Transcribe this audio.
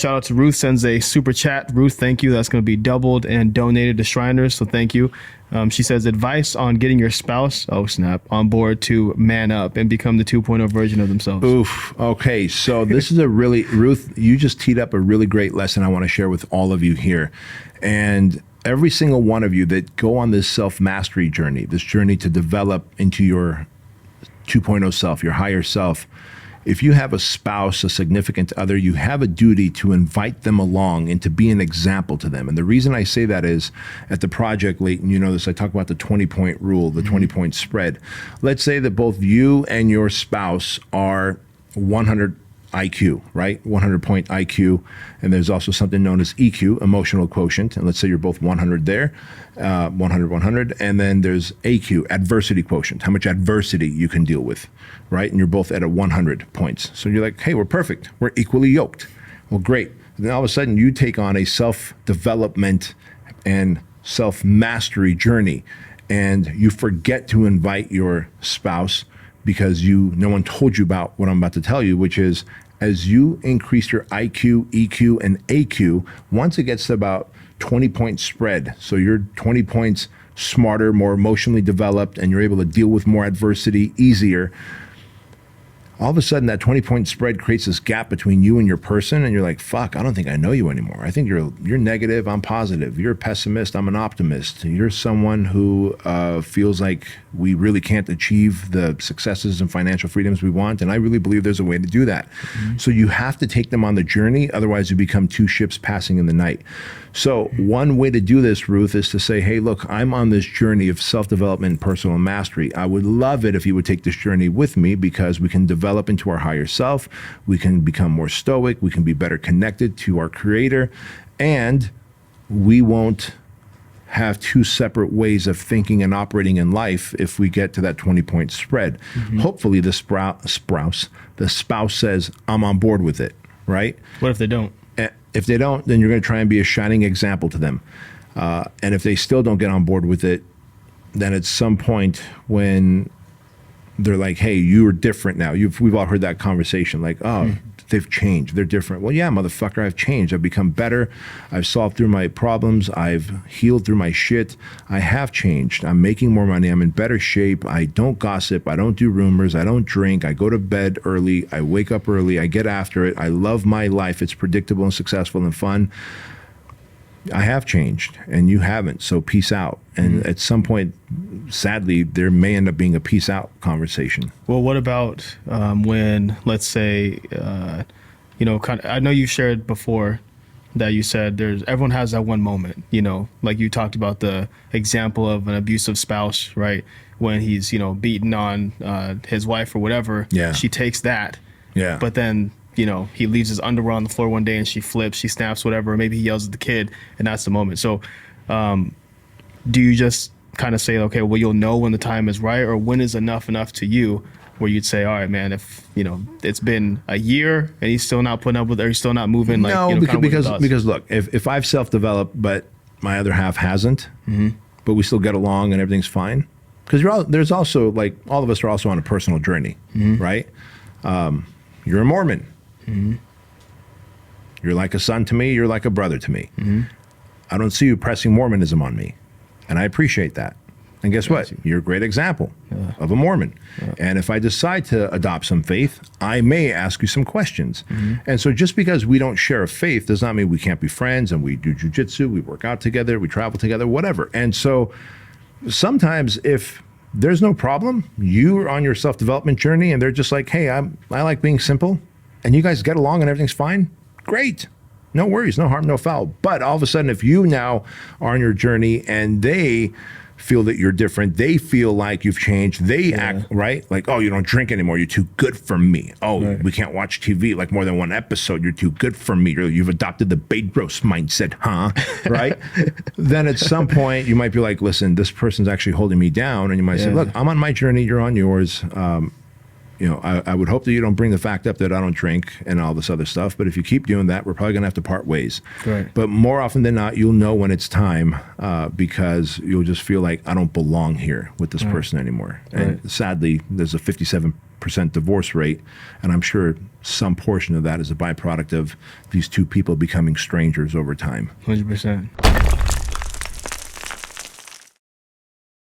Shout out to Ruth, sends a super chat. Ruth, thank you. That's going to be doubled and donated to Shriners, so thank you. She says, advice on getting your spouse, oh snap, on board to man up and become the 2.0 version of themselves. Oof. Okay, so this is a really, Ruth, you just teed up a really great lesson I want to share with all of you here. And every single one of you that go on this self-mastery journey, this journey to develop into your 2.0 self, your higher self, if you have a spouse, a significant other, you have a duty to invite them along and to be an example to them. And the reason I say that is at the project, Leighton, you know this, I talk about the 20-point rule, the 20-point spread. Let's say that both you and your spouse are 100 IQ, right? 100-point IQ. And there's also something known as EQ, emotional quotient. And let's say you're both 100 there, 100. And then there's AQ, adversity quotient, how much adversity you can deal with, right? And you're both at a 100 points. So you're like, hey, we're perfect. We're equally yoked. Well, great. And then all of a sudden you take on a self-development and self-mastery journey, and you forget to invite your spouse because no one told you about what I'm about to tell you, which is as you increase your IQ, EQ, and AQ, once it gets to about 20-point spread, so you're 20 points smarter, more emotionally developed, and you're able to deal with more adversity easier, all of a sudden that 20-point spread creates this gap between you and your person, and you're like, fuck, I don't think I know you anymore. I think you're negative, I'm positive. You're a pessimist, I'm an optimist. You're someone who feels like we really can't achieve the successes and financial freedoms we want, and I really believe there's a way to do that. So you have to take them on the journey, otherwise you become two ships passing in the night. So one way to do this, Ruth, is to say, hey, look, I'm on this journey of self-development and personal mastery. I would love it if you would take this journey with me, because we can develop into our higher self, we can become more stoic, we can be better connected to our creator, and we won't have two separate ways of thinking and operating in life if we get to that 20-point spread. Hopefully the spouse says, I'm on board with it, right? What if they don't? If they don't, then you're going to try and be a shining example to them. And if they still don't get on board with it, then at some point when they're like, hey, you are different now. We've all heard that conversation, like, oh, they've changed, they're different. Well, yeah, motherfucker, I've changed. I've become better. I've solved through my problems. I've healed through my shit. I have changed. I'm making more money. I'm in better shape. I don't gossip. I don't do rumors. I don't drink. I go to bed early. I wake up early. I get after it. I love my life. It's predictable and successful and fun. I have changed and you haven't, so peace out. And at some point, sadly, there may end up being a peace out conversation. Well, what about when, let's say, I know you shared before that you said everyone has that one moment, like you talked about the example of an abusive spouse, right? When he's, beating on his wife or whatever, she takes that. Yeah. But then, he leaves his underwear on the floor one day and she flips, she snaps, whatever. Maybe he yells at the kid and that's the moment. So do you just kind of say, okay, well, you'll know when the time is right, or when is enough to you where you'd say, all right, man, if, it's been a year and he's still not putting up with it, or he's still not moving? No, because look, if I've self-developed, but my other half hasn't, but we still get along and everything's fine. Because there's also, like, all of us are also on a personal journey, right? You're a Mormon. You're like a son to me, you're like a brother to me. I don't see you pressing Mormonism on me, and I appreciate that. And guess what? You're a great example of a Mormon. And if I decide to adopt some faith, I may ask you some questions. And so just because we don't share a faith does not mean we can't be friends, and we do jujitsu, we work out together, we travel together, whatever. And so sometimes if there's no problem, you're on your self-development journey and they're just like, hey, I like being simple, and you guys get along and everything's fine, great. No worries, no harm, no foul. But all of a sudden, if you now are on your journey and they feel that you're different, they feel like you've changed, they act, right? Like, oh, you don't drink anymore, you're too good for me. Oh, we can't watch TV like more than one episode, you're too good for me. You've adopted the Bedros mindset, huh? Right? Then at some point, you might be like, listen, this person's actually holding me down. And you might say, look, I'm on my journey, you're on yours. I would hope that you don't bring the fact up that I don't drink and all this other stuff. But if you keep doing that, we're probably going to have to part ways. Right. But more often than not, you'll know when it's time because you'll just feel like I don't belong here with this person anymore. And sadly, there's a 57% divorce rate. And I'm sure some portion of that is a byproduct of these two people becoming strangers over time. 100%.